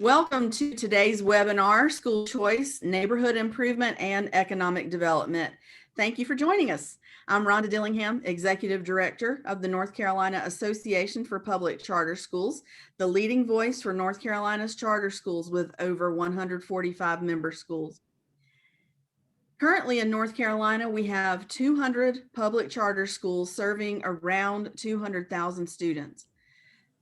Welcome to today's webinar, School Choice, Neighborhood Improvement, and Economic Development. Thank you for joining us. I'm Rhonda Dillingham, Executive Director of the North Carolina Association for Public Charter Schools, the leading voice for North Carolina's charter schools with over 145 member schools. Currently in North Carolina, we have 200 public charter schools serving around 200,000 students.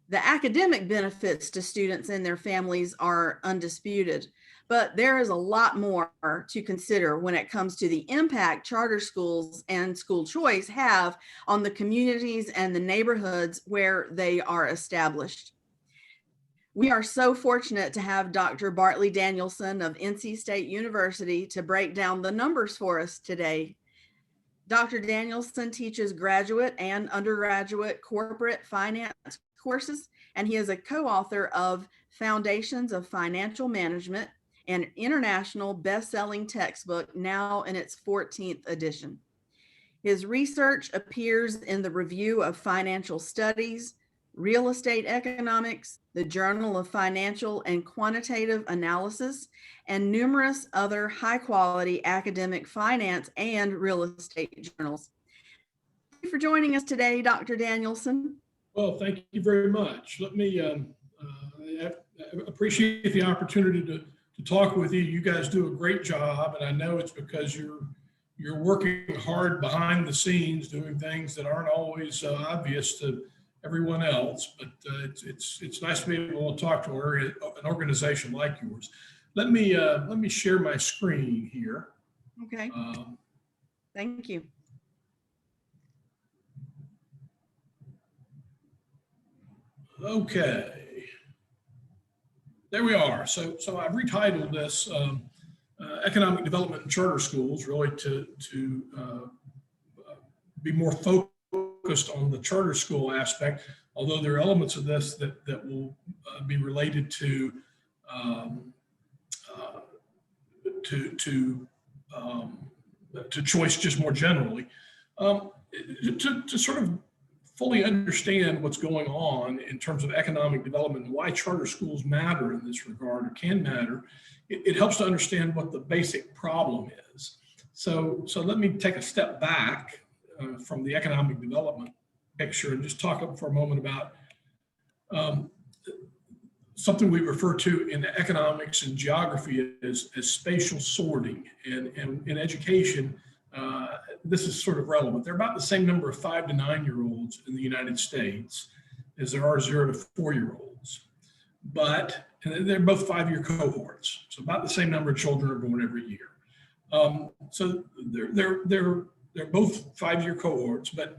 The academic benefits to students and their families are undisputed, but there is a lot more to consider when it comes to the impact charter schools and school choice have on the communities and the neighborhoods where they are established. We are so fortunate to have Dr. Bartley Danielsen of NC State University to break down the numbers for us today. Dr. Danielsen teaches graduate and undergraduate corporate finance courses, and he is a co-author of Foundations of Financial Management, an international best-selling textbook now in its 14th edition. His research appears in the Review of Financial Studies, Real Estate Economics, the Journal of Financial and Quantitative Analysis, and numerous other high-quality academic finance and real estate journals. Thank you for joining us today, Dr. Danielsen. Well, thank you very much. Let me I appreciate the opportunity to talk with you. You guys do a great job, and I know it's because you're working hard behind the scenes, doing things that aren't always obvious to everyone else. But it's nice to be able to talk to an organization like yours. Let me share my screen here. Okay. Thank you. Okay, there we are. So I've retitled this Economic Development in Charter Schools, really to be more focused on the charter school aspect, although there are elements of this that will be related to choice just more generally. To sort of fully understand what's going on in terms of economic development and why charter schools matter in this regard or can matter, it helps to understand what the basic problem is. So let me take a step back from the economic development picture and just talk for a moment about something we refer to in economics and geography as spatial sorting. And in education, this is sort of relevant. There are about the same number of 5 to 9-year-olds in the United States as there are 0 to 4-year-olds, but they're both 5-year cohorts. So about the same number of children are born every year. So they're both 5-year cohorts, but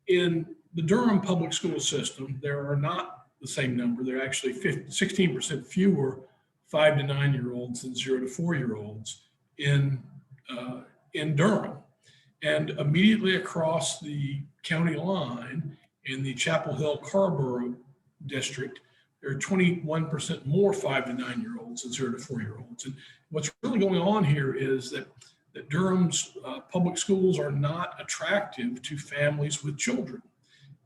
in the Durham public school system, there are not the same number. There are actually 16% fewer 5 to 9-year-olds than 0 to 4-year-olds in Durham. And immediately across the county line in the Chapel Hill Carborough district, there are 21% more 5 to 9-year-olds than 0 to 4-year-olds. And what's really going on here is that Durham's public schools are not attractive to families with children.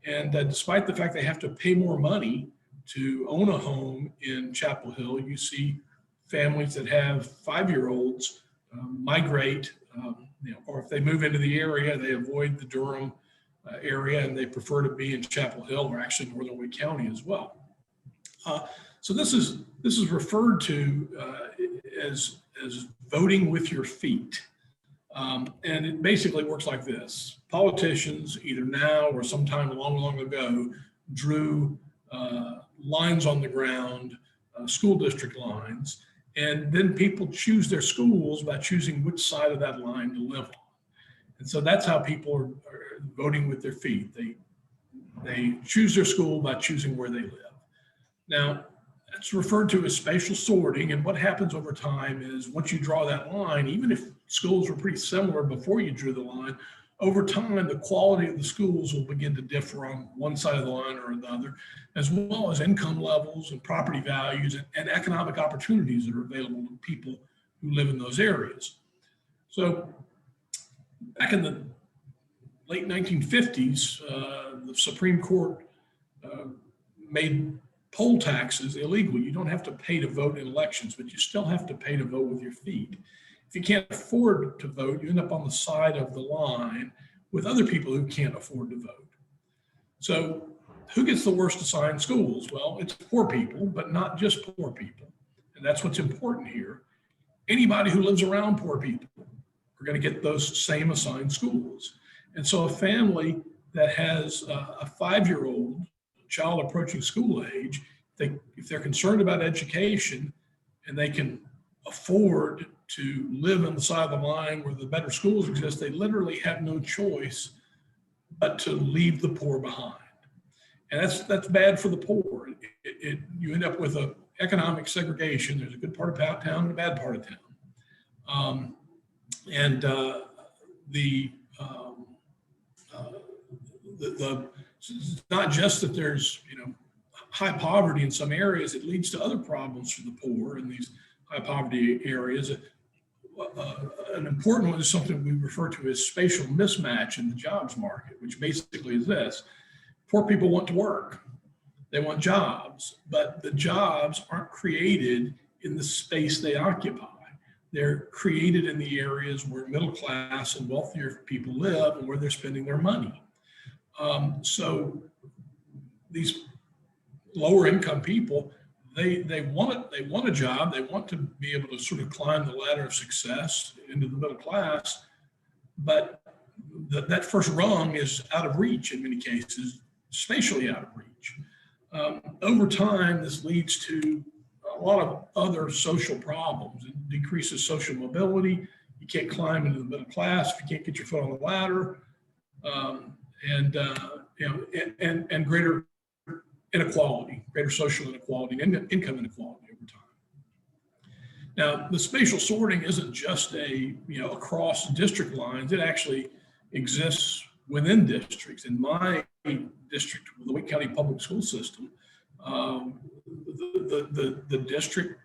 And despite the fact they have to pay more money to own a home in Chapel Hill, you see families that have 5-year-olds migrate, or if they move into the area, they avoid the Durham area and they prefer to be in Chapel Hill or actually Northern Wake County as well. So this is referred to as voting with your feet. And it basically works like this. Politicians, either now or sometime long ago, drew lines on the ground, school district lines, and then people choose their schools by choosing which side of that line to live on. And so that's how people are voting with their feet. They choose their school by choosing where they live. Now, that's referred to as spatial sorting. And what happens over time is once you draw that line, even if schools were pretty similar before you drew the line, over time, the quality of the schools will begin to differ on one side of the line or another, as well as income levels and property values and economic opportunities that are available to people who live in those areas. So back in the late 1950s, the Supreme Court made poll taxes illegal. You don't have to pay to vote in elections, but you still have to pay to vote with your feet. If you can't afford to vote, you end up on the side of the line with other people who can't afford to vote. So who gets the worst assigned schools? Well, it's poor people, but not just poor people. And that's what's important here. Anybody who lives around poor people are going to get those same assigned schools. And so a family that has a 5-year-old child approaching school age, if they're concerned about education and they can afford to live on the side of the line where the better schools exist, they literally have no choice but to leave the poor behind. And that's bad for the poor. You end up with an economic segregation. There's a good part of town and a bad part of town. It's not just that there's high poverty in some areas. It leads to other problems for the poor in these high poverty areas. An important one is something we refer to as spatial mismatch in the jobs market, which basically is this: poor people want to work, they want jobs, but the jobs aren't created in the space they occupy. They're created in the areas where middle class and wealthier people live and where they're spending their money. So these lower income people, they want a job, they want to be able to sort of climb the ladder of success into the middle class, but that first rung is out of reach in many cases, spatially out of reach. Over time, this leads to a lot of other social problems. It decreases social mobility. You can't climb into the middle class if you can't get your foot on the ladder, and greater inequality, greater social inequality, and income inequality over time. Now, the spatial sorting isn't just across district lines. It actually exists within districts. In my district, the Wake County Public School System, the district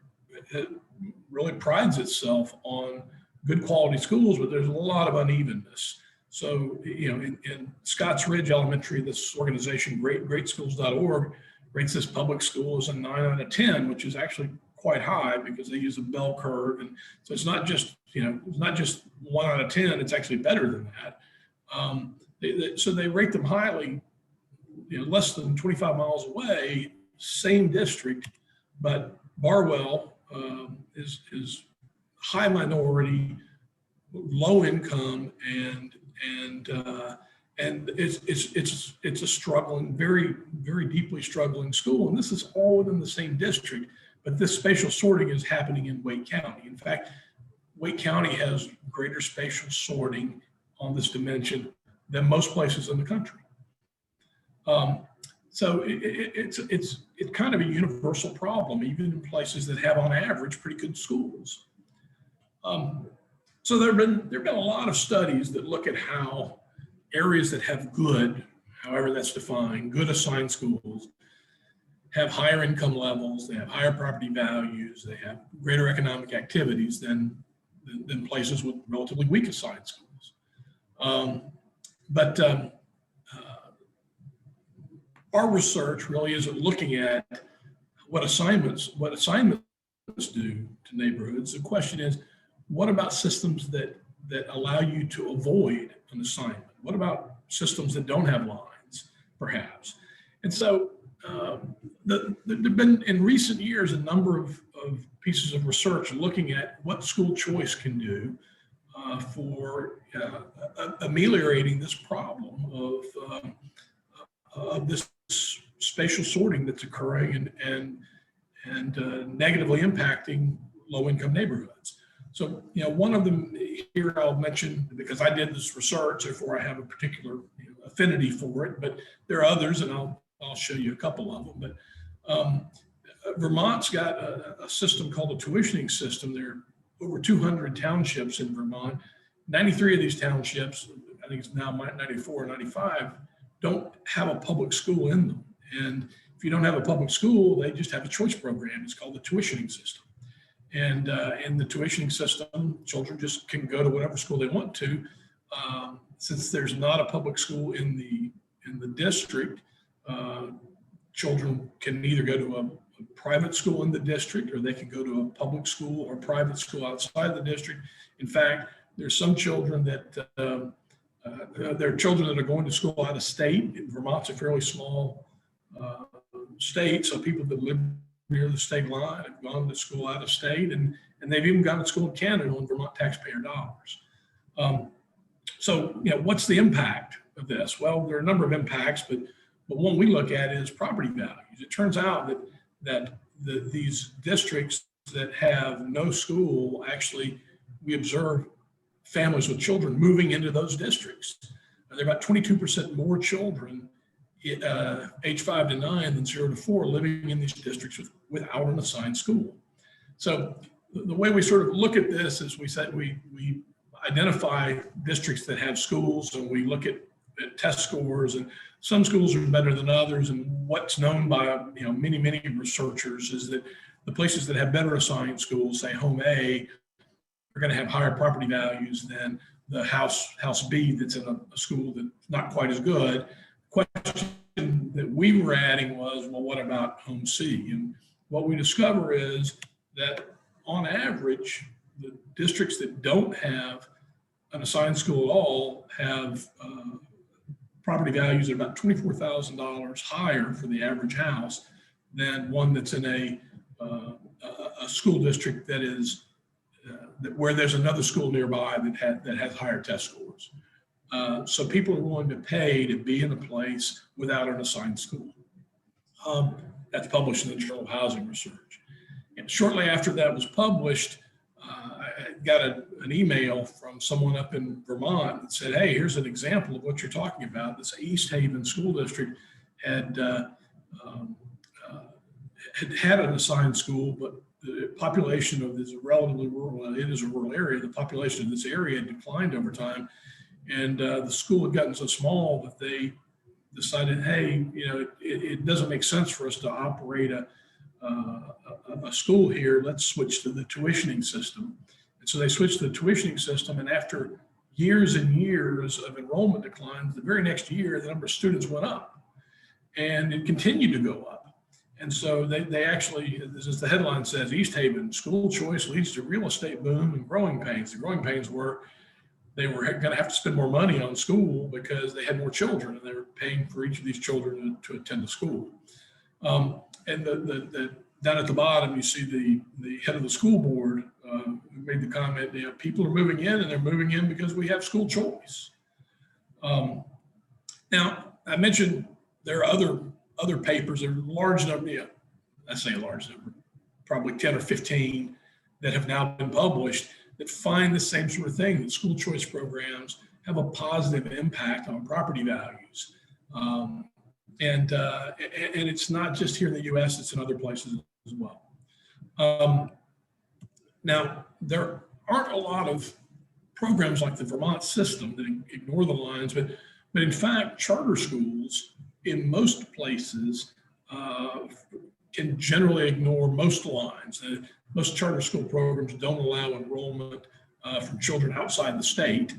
really prides itself on good quality schools, but there's a lot of unevenness. So, in Scotts Ridge Elementary, this organization, greatschools.org, rates this public school as a 9 out of 10, which is actually quite high because they use a bell curve. And so it's not just 1 out of 10, it's actually better than that. So they rate them highly, less than 25 miles away, same district, but Barwell is high minority, low income, and it's a struggling, very, very deeply struggling school. And this is all within the same district, but this spatial sorting is happening in Wake County. In fact, Wake County has greater spatial sorting on this dimension than most places in the country. So it's kind of a universal problem, even in places that have, on average, pretty good schools. So there have been a lot of studies that look at how areas that have good, however that's defined, good assigned schools, have higher income levels, they have higher property values, they have greater economic activities than places with relatively weak assigned schools. Our research really isn't looking at what assignments do to neighborhoods. The question is, what about systems that allow you to avoid an assignment? What about systems that don't have lines, perhaps? And so there have been, in recent years, a number of pieces of research looking at what school choice can do for ameliorating this problem of this spatial sorting that's occurring and negatively impacting low-income neighborhoods. So, one of them here I'll mention because I did this research, therefore I have a particular affinity for it, but there are others, and I'll show you a couple of them. But Vermont's got a system called a tuitioning system. There are over 200 townships in Vermont. 93 of these townships, I think it's now 94 or 95, don't have a public school in them. And if you don't have a public school, they just have a choice program. It's called the tuitioning system. And in the tuitioning system, children just can go to whatever school they want to. Since there's not a public school in the district, children can either go to a private school in the district, or they can go to a public school or private school outside the district. In fact, there's some children that there are children that are going to school out of state. Vermont's a fairly small state, so people that live near the state line have gone to school out of state, and they've even gone to school in Canada on Vermont taxpayer dollars. So, what's the impact of this? Well, there are a number of impacts, but one we look at is property values. It turns out that these districts that have no school, actually, we observe families with children moving into those districts. There are about 22% more children age 5 to 9 than 0 to 4 living in these districts without an assigned school. So the way we sort of look at this is we said we identify districts that have schools, and we look at test scores, and some schools are better than others. And what's known by many researchers is that the places that have better assigned schools, say home A, are going to have higher property values than the house B that's in a school that's not quite as good. Question that we were adding was, well, what about home C? And what we discover is that on average, the districts that don't have an assigned school at all have property values at about $24,000 higher for the average house than one that's in a school district that is where there's another school nearby that has higher test scores. So people are willing to pay to be in a place without an assigned school. That's published in the Journal of Housing Research. And shortly after that was published, I got an email from someone up in Vermont that said, hey, here's an example of what you're talking about. This East Haven school district had an assigned school, but the population of this relatively rural, it is a rural area, the population of this area had declined over time. And the school had gotten so small that they decided, hey, it doesn't make sense for us to operate a school here. Let's switch to the tuitioning system. And so they switched to the tuitioning system. And after years and years of enrollment declines, the very next year, the number of students went up, and it continued to go up. And so they actually, as the headline says, East Haven school choice leads to real estate boom and growing pains. The growing pains were they were going to have to spend more money on school because they had more children, and they were paying for each of these children to attend the school. And down at the bottom, you see the head of the school board who made the comment, people are moving in, and they're moving in because we have school choice. Now, I mentioned there are other papers, there are a large number, I say a large number, probably 10 or 15 that have now been published that find the same sort of thing, that school choice programs have a positive impact on property values. And it's not just here in the US, it's in other places as well. Now, there aren't a lot of programs like the Vermont system that ignore the lines, but in fact, charter schools in most places can generally ignore most lines. Most charter school programs don't allow enrollment from children outside the state,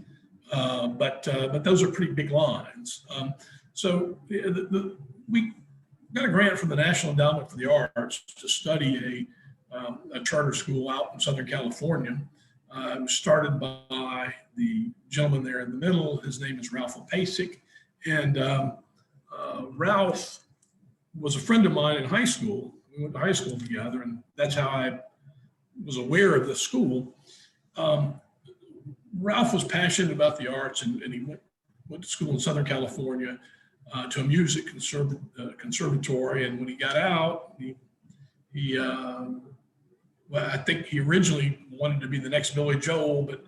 but those are pretty big lines. So we got a grant from the National Endowment for the Arts to study a charter school out in Southern California. It was started by the gentleman there in the middle. His name is Ralph Opasik. And Ralph was a friend of mine in high school. We went to high school together, and that's how I was aware of the school. Ralph was passionate about the arts, and he went to school in Southern California to a music conservatory. And when he got out, I think he originally wanted to be the next Billy Joel, but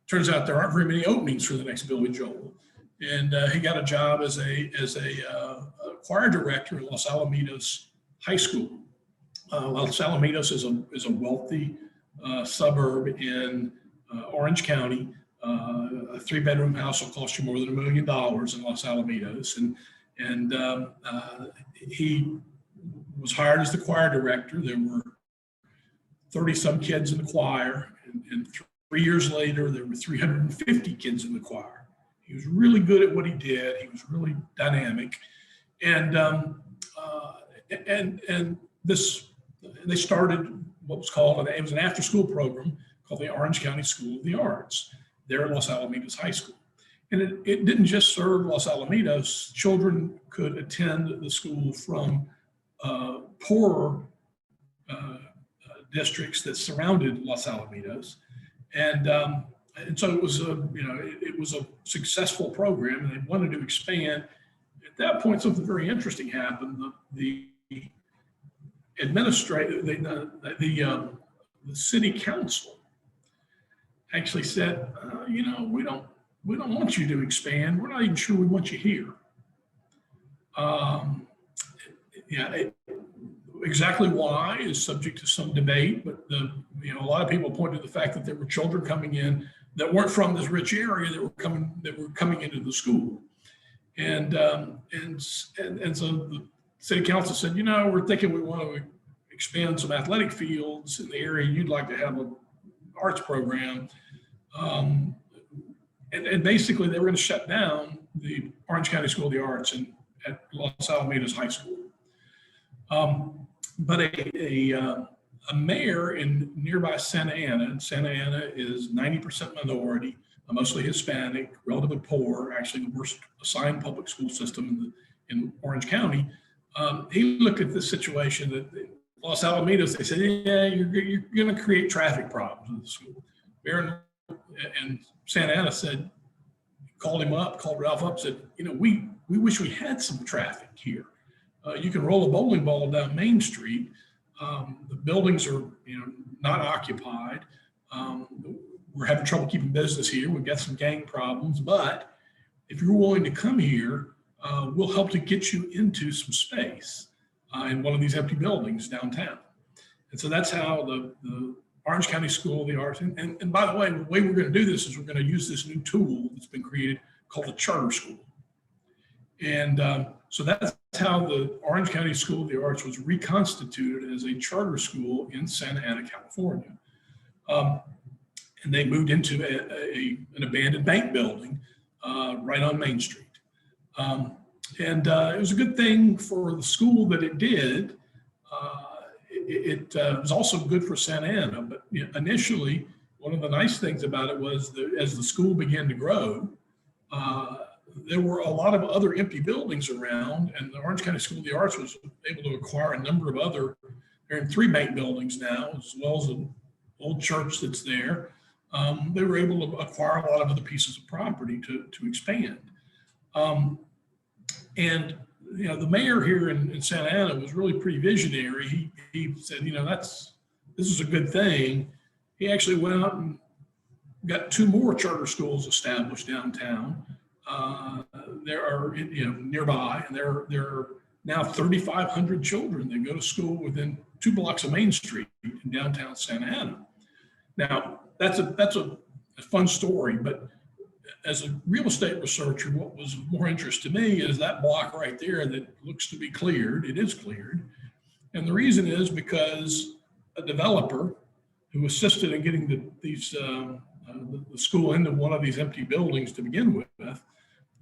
turns out there aren't very many openings for the next Billy Joel. And he got a job as a choir director in Los Alamitos High School. Los Alamitos is a wealthy suburb in Orange County. A 3-bedroom house will cost you more than $1 million in Los Alamitos. And he was hired as the choir director. There were 30-some kids in the choir, and 3 years later, there were 350 kids in the choir. He was really good at what he did. He was really dynamic. And and this, they started what was called, it was an after-school program called the Orange County School of the Arts there at Los Alamitos High School. And it didn't just serve Los Alamitos. Children could attend the school from poorer districts that surrounded Los Alamitos. And so it was it was a successful program, and they wanted to expand. At that point, something very interesting happened. The administrator, the city council actually said, we don't want you to expand. We're not even sure we want you here. Exactly why is subject to some debate, but a lot of people point to the fact that there were children coming in that weren't from this rich area that were coming into the school, and so the city council said, we're thinking we want to expand some athletic fields in the area. You'd like to have an arts program, and basically they were going to shut down the Orange County School of the Arts at Los Alamitos High School. But a mayor in nearby Santa Ana, and Santa Ana is 90% minority, mostly Hispanic, relatively poor, actually the worst assigned public school system in Orange County. He looked at this situation that Los Alamitos, they said, yeah, you're going to create traffic problems in the school. Mayor and Santa Ana called Ralph up, said, we wish we had some traffic here. You can roll a bowling ball down Main Street. The buildings are, not occupied. We're having trouble keeping business here. We've got some gang problems, but if you're willing to come here, we'll help to get you into some space in one of these empty buildings downtown. And so that's how the Orange County School of the Arts, and by the way we're going to do this is we're going to use this new tool that's been created called the charter school. And so that's how the Orange County School of the Arts was reconstituted as a charter school in Santa Ana, California. And they moved into an abandoned bank building right on Main Street. And it was a good thing for the school that it did. It was also good for Santa Ana, but initially, one of the nice things about it was that as the school began to grow, there were a lot of other empty buildings around, and the Orange County School of the Arts was able to acquire a number of other, they're in 3 bank buildings now, as well as an old church that's there. They were able to acquire a lot of other pieces of property to expand. And the mayor here in Santa Ana was really pretty visionary. He said, this is a good thing. He actually went out and got 2 more charter schools established downtown. There are, nearby, and there are now 3,500 children that go to school within 2 blocks of Main Street in downtown Santa Ana. Now, that's a fun story, but as a real estate researcher, what was of more interest to me is that block right there that looks to be cleared. It is cleared. And the reason is because a developer who assisted in getting the school into one of these empty buildings to begin with,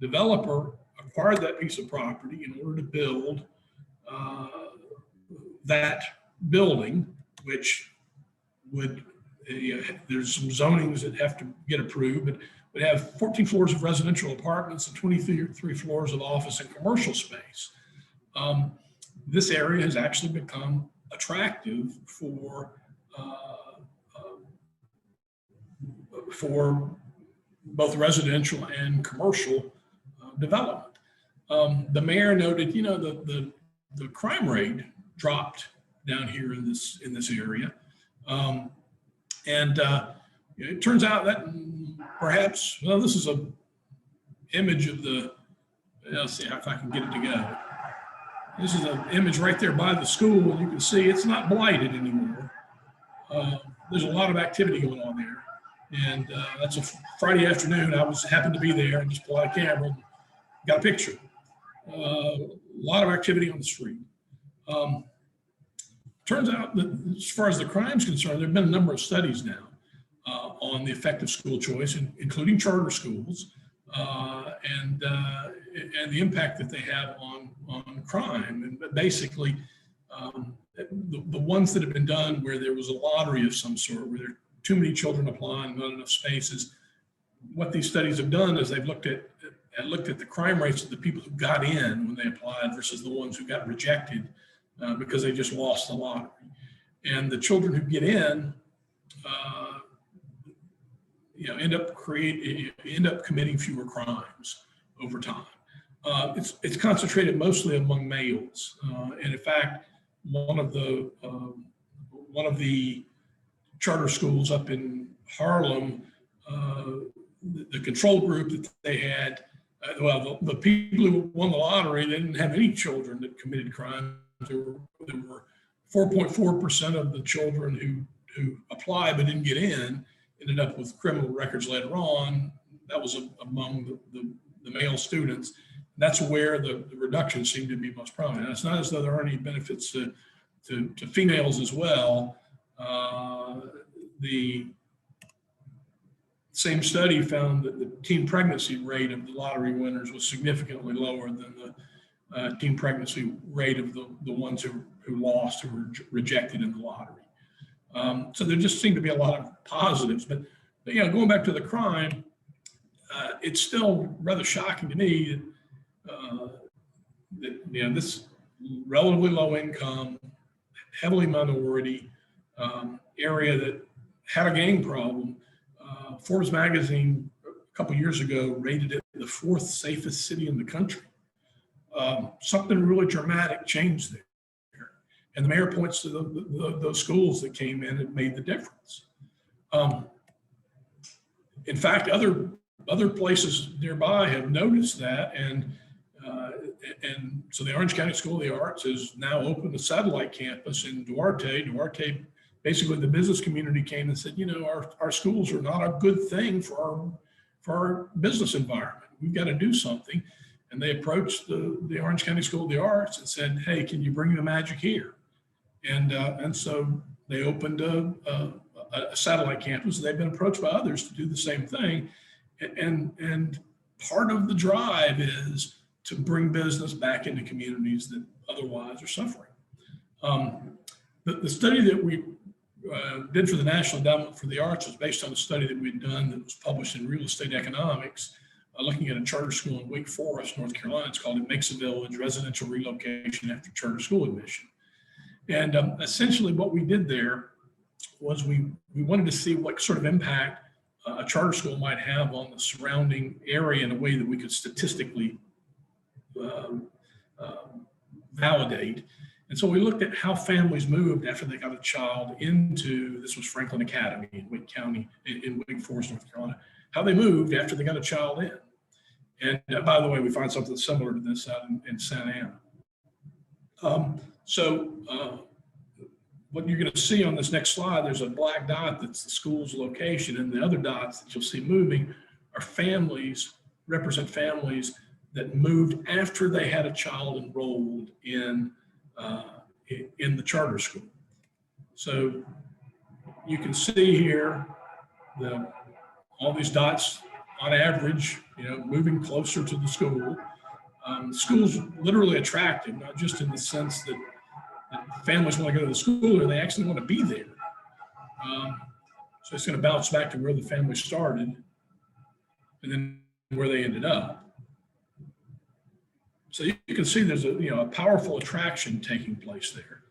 developer acquired that piece of property in order to build that building, which would, there's some zonings that have to get approved, but would have 14 floors of residential apartments and 23 floors of office and commercial space. This area has actually become attractive for both residential and commercial development. The mayor noted, the crime rate dropped down here in this area, and it turns out that perhaps, this is a image of let's see if I can get it to go. This is an image right there by the school, and you can see it's not blighted anymore. There's a lot of activity going on there. And that's a Friday afternoon. I happened to be there and just pulled out a camera and got a picture. A lot of activity on the street. Turns out that as far as the crime's concerned, there have been a number of studies now on the effect of school choice, including charter schools, and the impact that they have on crime. And basically, The ones that have been done where there was a lottery of some sort, where there are too many children applying, not enough spaces, what these studies have done is they've looked at the crime rates of the people who got in when they applied versus the ones who got rejected because they just lost the lottery. And the children who get in, end up committing fewer crimes over time. It's concentrated mostly among males, and in fact, one of the charter schools up in Harlem, the control group that they had, the people who won the lottery, they didn't have any children that committed crimes. There were 4.4% of the children who applied but didn't get in ended up with criminal records later on. That was among the male students. That's where the reduction seemed to be most prominent. And it's not as though there are any benefits to females as well. The same study found that the teen pregnancy rate of the lottery winners was significantly lower than the teen pregnancy rate of the ones who lost, who were rejected in the lottery. So there just seemed to be a lot of positives. But going back to the crime, it's still rather shocking to me that this relatively low income, heavily minority area that had a gang problem. Forbes magazine a couple years ago rated it the 4th safest city in the country. Something really dramatic changed there. And the mayor points to those schools that came in and made the difference. In fact, other places nearby have noticed that, and so the Orange County School of the Arts has now opened a satellite campus in Duarte. Duarte, basically the business community came and said, our schools are not a good thing for our business environment. We've got to do something. And they approached the Orange County School of the Arts and said, hey, can you bring the magic here? And so they opened a satellite campus. They've been approached by others to do the same thing. And part of the drive is to bring business back into communities that otherwise are suffering. The study that we did for the National Endowment for the Arts was based on a study that we'd done that was published in Real Estate Economics, looking at a charter school in Wake Forest, North Carolina. It's called It Makes a Village, Residential Relocation After Charter School Admission. And essentially what we did there was we wanted to see what sort of impact a charter school might have on the surrounding area in a way that we could statistically validate. And so we looked at how families moved after they got a child into, this was Franklin Academy in Wake County, in Wake Forest, North Carolina, how they moved after they got a child in. And by the way, we find something similar to this out in Santa Ana. What you're going to see on this next slide, there's a black dot that's the school's location, and the other dots that you'll see moving are families, represent families that moved after they had a child enrolled in the charter school. So you can see here all these dots on average, moving closer to the school. The school's literally attractive, not just in the sense that families want to go to the school, or they actually want to be there. So it's going to bounce back to where the family started and then where they ended up. So you can see there's a powerful attraction taking place there.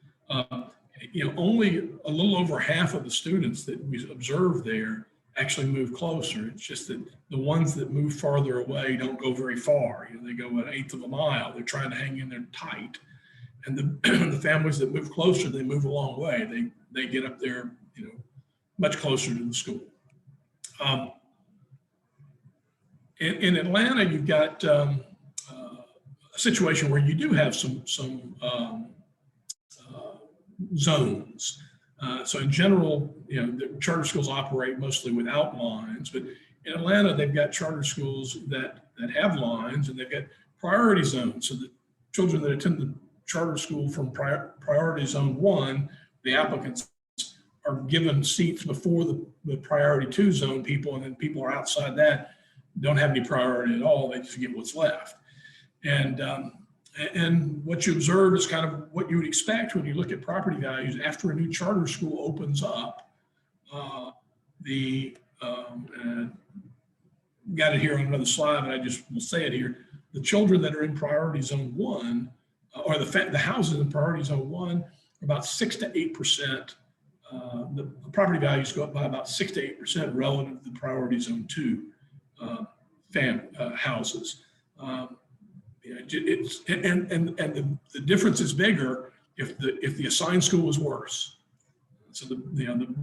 Only a little over half of the students that we observed there actually move closer. It's just that the ones that move farther away don't go very far. They go 1/8 of a mile. They're trying to hang in there tight. And the families that move closer, they move a long way. They get up there, much closer to the school. In Atlanta, you've got a situation where you do have some zones. So in general, the charter schools operate mostly without lines, but in Atlanta, they've got charter schools that have lines, and they've got priority zones. So the children that attend the charter school from priority zone 1, the applicants are given seats before the priority 2 zone people, and then people are outside that don't have any priority at all. They just get what's left. And And what you observe is kind of what you would expect when you look at property values after a new charter school opens up. Got it here on another slide, but I just will say it here. The children that are in priority zone 1, or the houses in priority zone 1, about 6 to 8%. The property values go up by about 6 to 8% relative to the priority zone 2 houses. The difference is bigger if the assigned school is worse. So the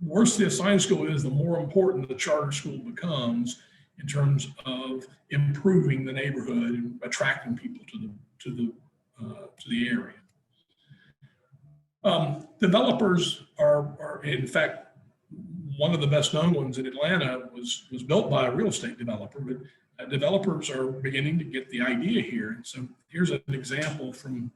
worse the assigned school is, the more important the charter school becomes in terms of improving the neighborhood and attracting people to the area. Developers are in fact, one of the best known ones in Atlanta was built by a real estate developer, but developers are beginning to get the idea here. And so here's an example from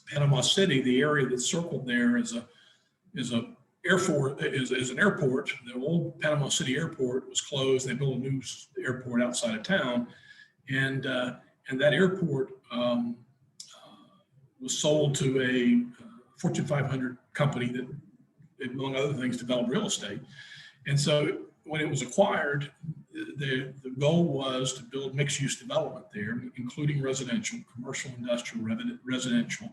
Panama City. The area that's circled there is an airport. The old Panama City airport was closed. They built a new airport outside of town, and that airport was sold to a Fortune 500 company that, among other things, developed real estate. And so when it was acquired, the goal was to build mixed-use development there, including residential, commercial, industrial, residential.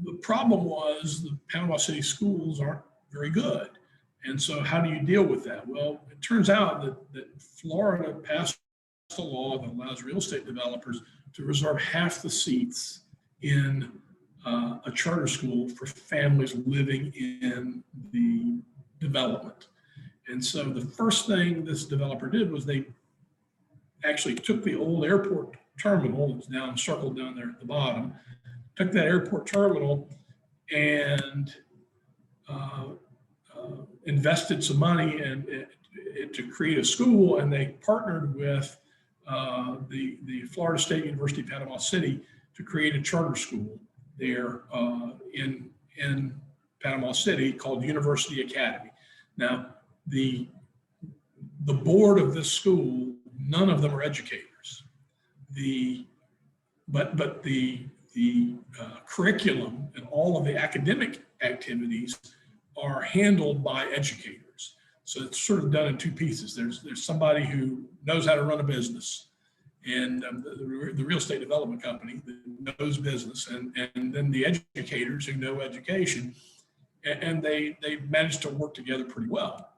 The problem was the Panama City schools aren't very good. And so how do you deal with that? Well, it turns out that Florida passed a law that allows real estate developers to reserve half the seats in a charter school for families living in the development. And so the first thing this developer did was they actually took the old airport terminal that's circled down there at the bottom, took that airport terminal and invested some money to create a school, and they partnered with the Florida State University of Panama City to create a charter school there in Panama City called University Academy. Now, the board of this school, none of them are educators. But the curriculum and all of the academic activities are handled by educators. So it's sort of done in two pieces. There's somebody who knows how to run a business, and the real estate development company that knows business, and then the educators who know education, and they managed to work together pretty well.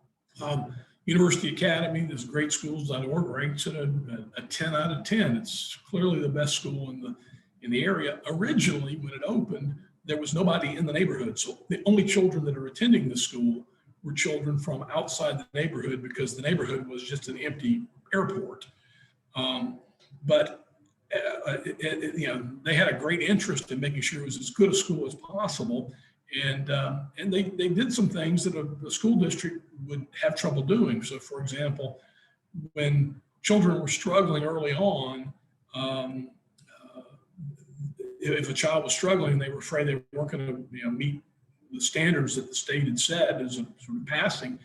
University Academy, this great schools.org, ranks it a 10 out of 10. It's clearly the best school in the area. Originally, when it opened, there was nobody in the neighborhood. So the only children that are attending the school were children from outside the neighborhood, because the neighborhood was just an empty airport. But they had a great interest in making sure it was as good a school as possible. And they did some things that a school district would have trouble doing. So, for example, when children were struggling early on, if a child was struggling, they were afraid they weren't going to meet the standards that the state had set as a sort of passing.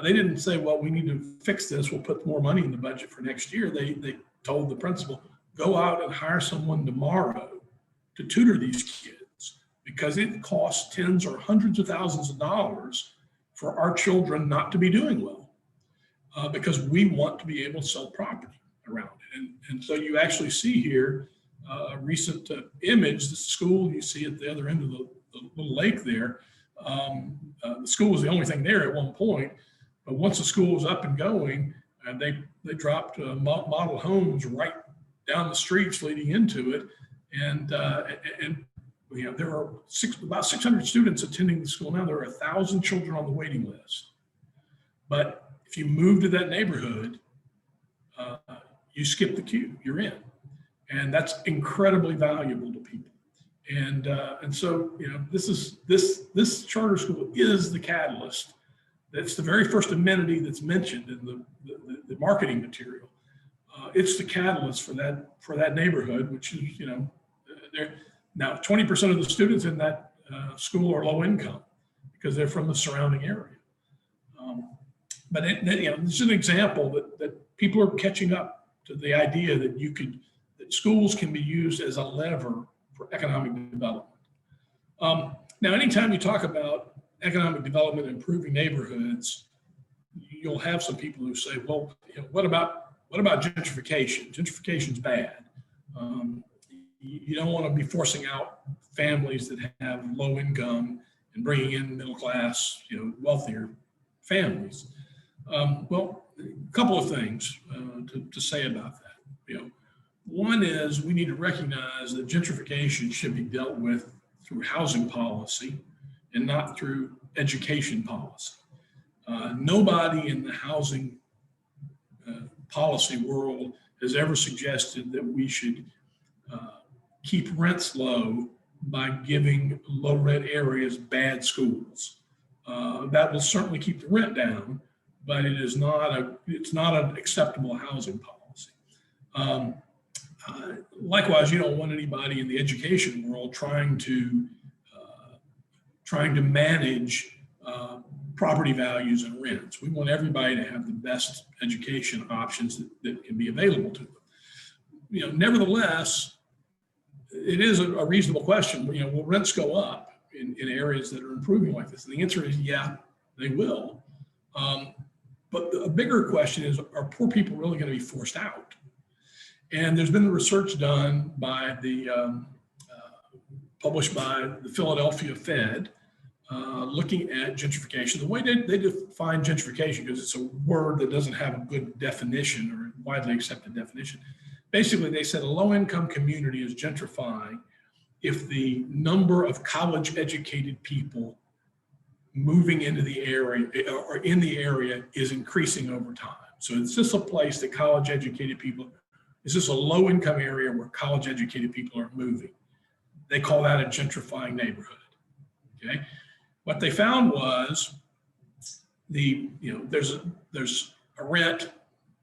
They didn't say, well, we need to fix this, we'll put more money in the budget for next year. They told the principal, go out and hire someone tomorrow to tutor these kids, because it costs tens or hundreds of thousands of dollars for our children not to be doing well, because we want to be able to sell property around it. And so you actually see here a recent image, the school you see at the other end of the little lake there. The school was the only thing there at one point, but once the school was up and going, they dropped model homes right down the streets leading into it, and there are about 600 students attending the school now. There are 1,000 children on the waiting list. But if you move to that neighborhood, you skip the queue, you're in, and that's incredibly valuable to people. And so this charter school is the catalyst. That's the very first amenity that's mentioned in the marketing material. It's the catalyst for that neighborhood, which is now 20% of the students in that school are low income because they're from the surrounding area. But this is an example that people are catching up to the idea that that schools can be used as a lever for economic development. Now, anytime you talk about economic development, improving neighborhoods, you'll have some people who say, well, what about gentrification? Gentrification's bad. You don't want to be forcing out families that have low income and bringing in middle class, wealthier families. Well, a couple of things to say about that. One is we need to recognize that gentrification should be dealt with through housing policy and not through education policy. Nobody in the housing policy world has ever suggested that we should keep rents low by giving low rent areas bad schools. That will certainly keep the rent down, but it's not an acceptable housing policy. Likewise, you don't want anybody in the education world trying to manage property values and rents. We want everybody to have the best education options that can be available to them. Nevertheless, it is a reasonable question. Will rents go up in areas that are improving like this? And the answer is, yeah, they will. But a bigger question is, are poor people really going to be forced out? And there's been research done by published by the Philadelphia Fed, looking at gentrification. The way they define gentrification, because it's a word that doesn't have a good definition or widely accepted definition. Basically, they said a low-income community is gentrifying if the number of college-educated people moving into the area or in the area is increasing over time. So it's just a place that college-educated people, it's just a low-income area where college-educated people are moving. They call that a gentrifying neighborhood. Okay, what they found was there's a rent,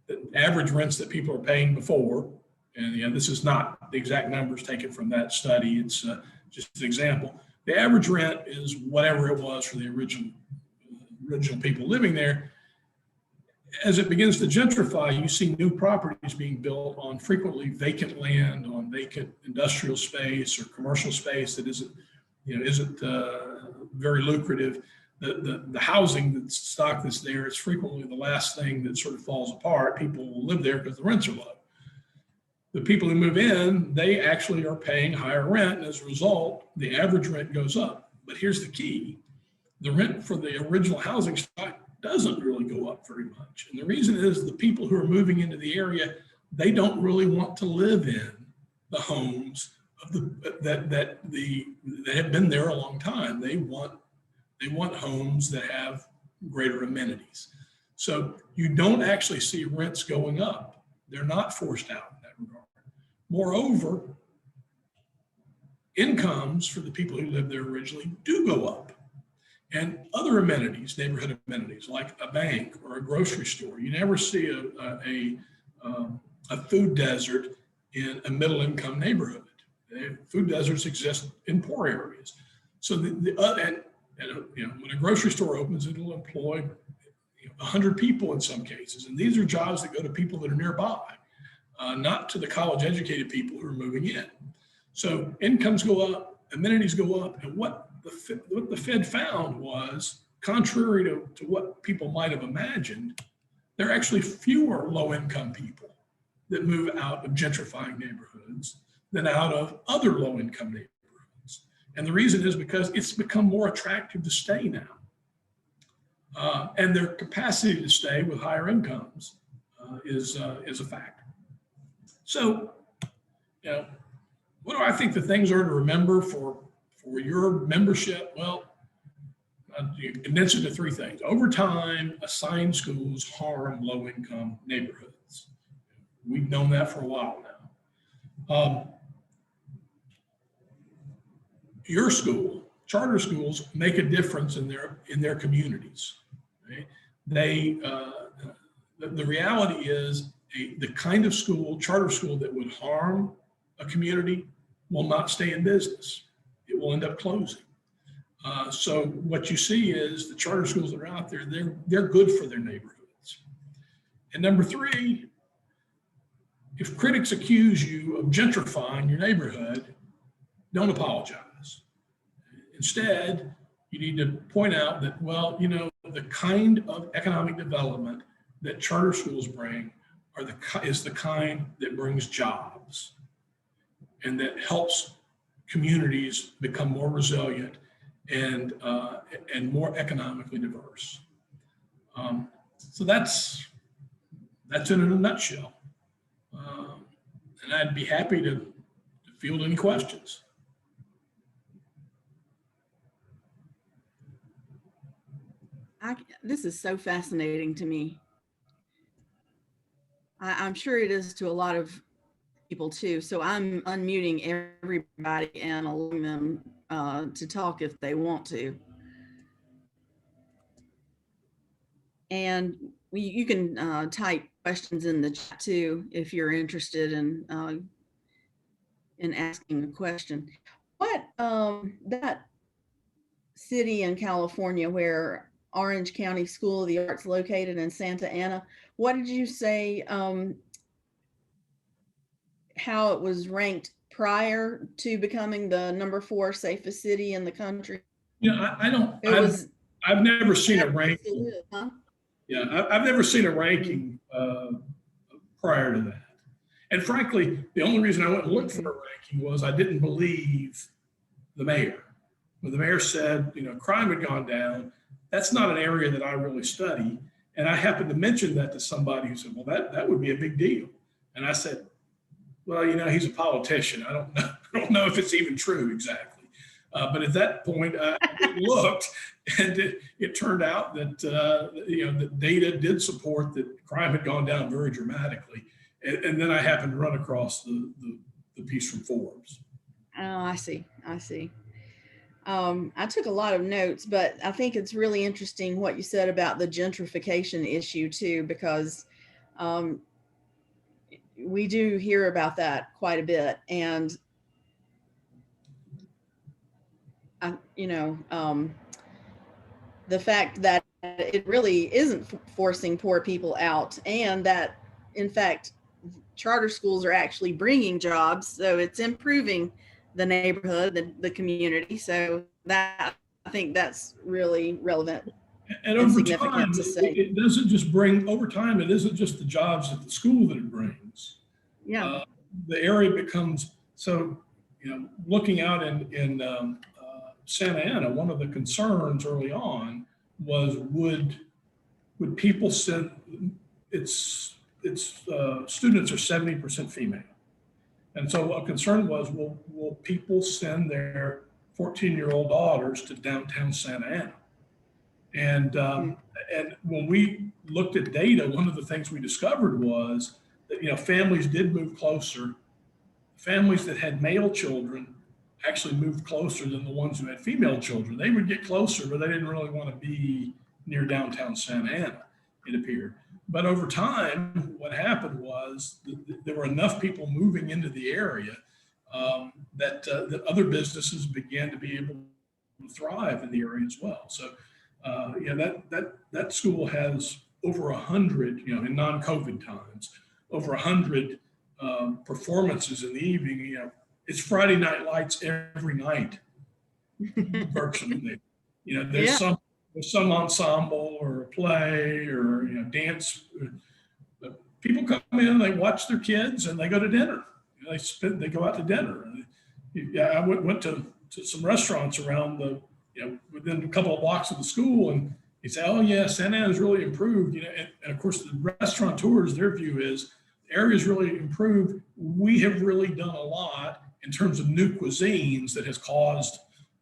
the average rents that people are paying before, and this is not the exact numbers taken from that study. It's just an example. The average rent is whatever it was for the original people living there. As it begins to gentrify, you see new properties being built on frequently vacant land, on vacant industrial space or commercial space that isn't very lucrative. The housing stock that's there is frequently the last thing that sort of falls apart. People will live there because the rents are low. The people who move in, they actually are paying higher rent, and as a result, the average rent goes up. But here's the key: the rent for the original housing stock doesn't really go up very much. And the reason is the people who are moving into the area, they don't really want to live in the homes of that have been there a long time. They want homes that have greater amenities. So you don't actually see rents going up. They're not forced out in that regard. Moreover, incomes for the people who lived there originally do go up. And other amenities, neighborhood amenities, like a bank or a grocery store. You never see a food desert in a middle income neighborhood. Food deserts exist in poor areas. So when a grocery store opens, it'll employ 100 people in some cases. And these are jobs that go to people that are nearby, not to the college educated people who are moving in. So incomes go up, amenities go up. And what the Fed found was, contrary to what people might have imagined, there are actually fewer low income people that move out of gentrifying neighborhoods than out of other low income neighborhoods. And the reason is because it's become more attractive to stay now. And their capacity to stay with higher incomes is a factor. So, what do I think the things are to remember for your membership? Well, you can condense it to three things. Over time, assigned schools harm low-income neighborhoods. We've known that for a while now. Your school, charter schools, make a difference in their communities. Right? The reality is the kind of school, charter school, that would harm a community will not stay in business. It will end up closing. So what you see is the charter schools that are out there, they're good for their neighborhoods. And number three, if critics accuse you of gentrifying your neighborhood, don't apologize. Instead, you need to point out that, well, you know, the kind of economic development that charter schools bring is the kind that brings jobs and that helps communities become more resilient and more economically diverse. So that's in a nutshell. And I'd be happy to field any questions. This is so fascinating to me. I'm sure it is to a lot of people too. So I'm unmuting everybody and allowing them to talk if they want to. And you can type questions in the chat too if you're interested in asking a question. What that city in California where Orange County School of the Arts located in Santa Ana, what did you say how it was ranked prior to becoming the #4 safest city in the country? You know, I've never seen a ranking. Huh? Yeah, I've never seen a ranking prior to that. And frankly, the only reason I went and looked for a ranking was I didn't believe the mayor. When the mayor said, you know, crime had gone down, that's not an area that I really study. And I happened to mention that to somebody who said, well, that would be a big deal. And I said, well, you know, he's a politician. I don't know if it's even true exactly. But at that point, I looked, and it turned out that you know, the data did support that crime had gone down very dramatically. And then I happened to run across the piece from Forbes. Oh, I see. I took a lot of notes, but I think it's really interesting what you said about the gentrification issue too, because we do hear about that quite a bit. And, you know, the fact that it really isn't forcing poor people out, and that, in fact, charter schools are actually bringing jobs. So it's improving the neighborhood, the community. So that, I think that's really relevant and over time, to say. It doesn't just bring, over time, it isn't just the jobs at the school that it brings. Yeah. The area becomes, so, you know, looking out in Santa Ana, one of the concerns early on was would people send, its students are 70% female. And so a concern was, will people send their 14-year-old daughters to downtown Santa Ana? And when we looked at data, one of the things we discovered was that, you know, families did move closer. Families that had male children actually moved closer than the ones who had female children. They would get closer, but they didn't really want to be near downtown Santa Ana, it appeared. But over time, what happened was there were enough people moving into the area that other businesses began to be able to thrive in the area as well. So, you know, that school has over 100, you know, in non-COVID times, over 100 performances in the evening. You know, it's Friday Night Lights every night, virtually. You know, there's some ensemble or a play or, you know, dance. People come in, they watch their kids, and they go to dinner. You know, they go out to dinner. I went to some restaurants around the, you know, within a couple of blocks of the school, and they say, oh yeah, Santa Ana's really improved. You know, and of course the restaurateurs, their view is the area's really improved. We have really done a lot in terms of new cuisines that has caused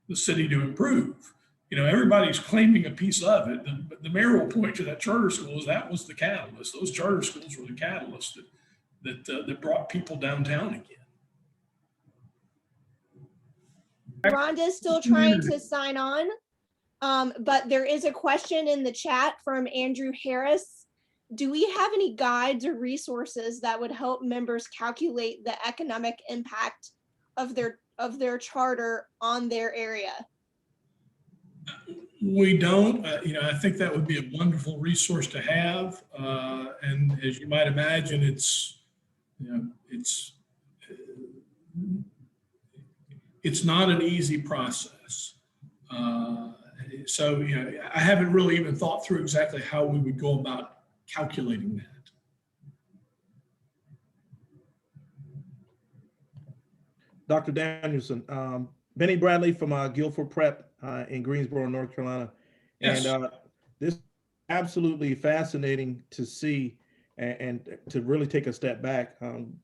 the city to improve. You know, everybody's claiming a piece of it, but the mayor will point to that charter schools. That was the catalyst. Those charter schools were the catalyst that brought people downtown again. Rhonda's still trying to sign on, but there is a question in the chat from Andrew Harris. Do we have any guides or resources that would help members calculate the economic impact of their charter on their area? We don't. You know, I think that would be a wonderful resource to have. And as you might imagine, it's it's not an easy process. So I haven't really even thought through exactly how we would go about calculating that. Dr. Danielsen, Benny Bradley from Guilford Prep in Greensboro, North Carolina. Yes. And this is absolutely fascinating to see and to really take a step back.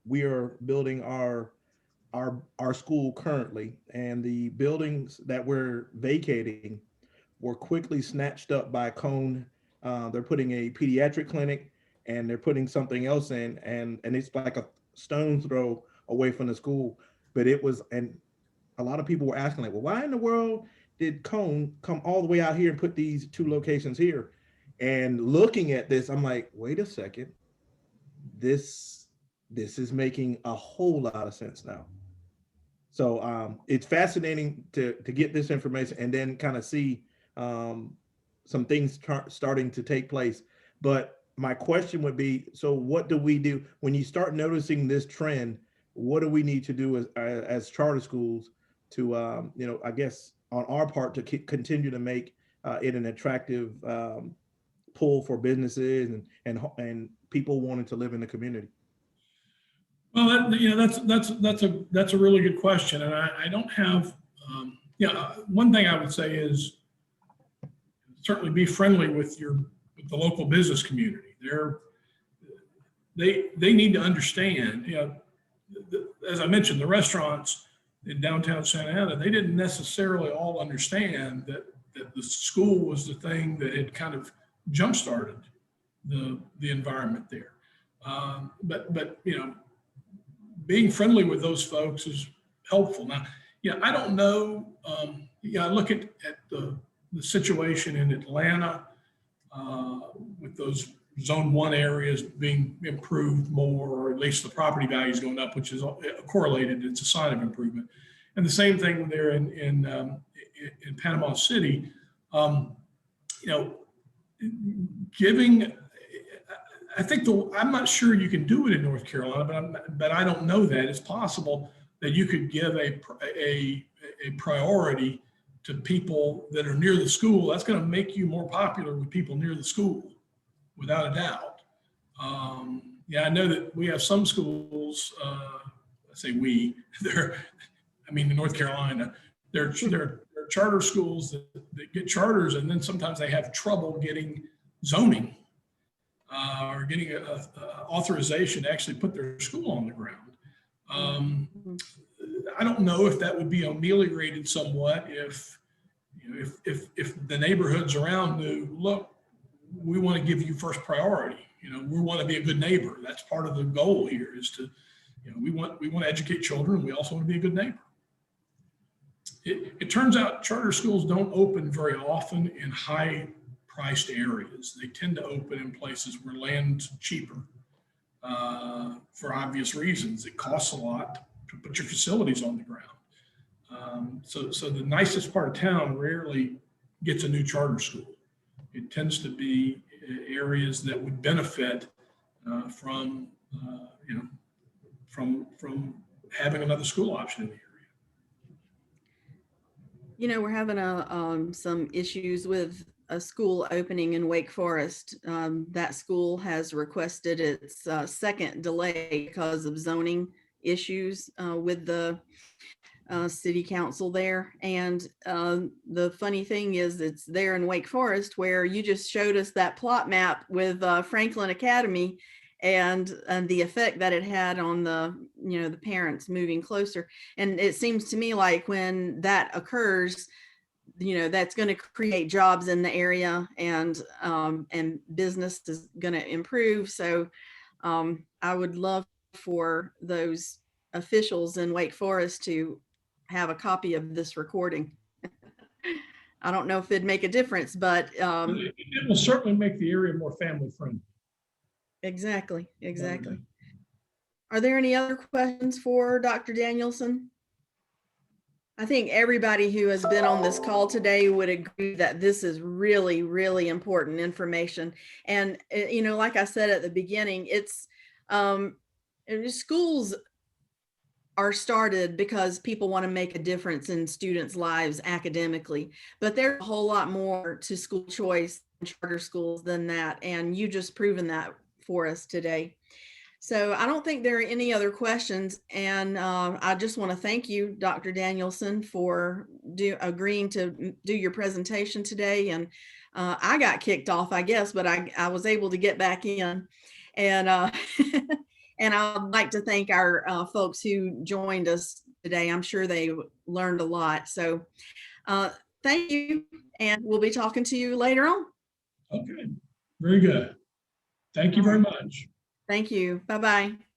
We are building our school currently, and the buildings that we're vacating were quickly snatched up by Cone. They're putting a pediatric clinic and they're putting something else in, and it's like a stone's throw away from the school. But it was, and a lot of people were asking, like, well, why in the world did Cone come all the way out here and put these two locations here? And looking at this, I'm like, wait a second, this is making a whole lot of sense now. So it's fascinating to get this information and then kind of see some things starting to take place. But my question would be, so what do we do when you start noticing this trend? What do we need to do as charter schools to, I guess on our part to continue to make it an attractive pull for businesses and people wanting to live in the community? Well, that's a really good question, and I don't have. One thing I would say is certainly be friendly with the local business community. They need to understand. As I mentioned, the restaurants in downtown Santa Ana, they didn't necessarily all understand that the school was the thing that had kind of jump-started the environment there. But being friendly with those folks is helpful. Now, I don't know. I look at the situation in Atlanta with those zone 1 areas being improved more, or at least the property values going up, which is correlated. It's a sign of improvement. And the same thing there in Panama City. Giving. I think I'm not sure you can do it in North Carolina, but I don't know that. It's possible that you could give a priority to people that are near the school. That's going to make you more popular with people near the school, without a doubt. I know that we have some schools. I say we. In North Carolina, they're charter schools that get charters, and then sometimes they have trouble getting zoning. Or getting a authorization to actually put their school on the ground. I don't know if that would be ameliorated somewhat if the neighborhoods around knew, look, we want to give you first priority. We want to be a good neighbor. That's part of the goal here is to, we want to educate children. We also want to be a good neighbor. It turns out charter schools don't open very often in high priced areas. They tend to open in places where land's cheaper for obvious reasons. It costs a lot to put your facilities on the ground. So the nicest part of town rarely gets a new charter school. It tends to be areas that would benefit from having another school option in the area. We're having some issues with a school opening in Wake Forest. That school has requested its second delay because of zoning issues with the city council there. And the funny thing is, it's there in Wake Forest where you just showed us that plot map with Franklin Academy and the effect that it had on the parents moving closer. And it seems to me like when that occurs, that's going to create jobs in the area, and business is going to improve. So I would love for those officials in Wake Forest to have a copy of this recording. I don't know if it'd make a difference, but it will certainly make the area more family friendly. Exactly. Are there any other questions for Dr. Danielsen? I think everybody who has been on this call today would agree that this is really, really important information. And, like I said at the beginning, it's schools are started because people want to make a difference in students' lives academically, but there's a whole lot more to school choice and charter schools than that. And you just proven that for us today. So I don't think there are any other questions. And I just want to thank you, Dr. Danielsen, for agreeing to do your presentation today. And I got kicked off, I guess, but I was able to get back in. And and I'd like to thank our folks who joined us today. I'm sure they learned a lot. So thank you. And we'll be talking to you later on. Okay, very good. Thank you very much. Thank you. Bye-bye.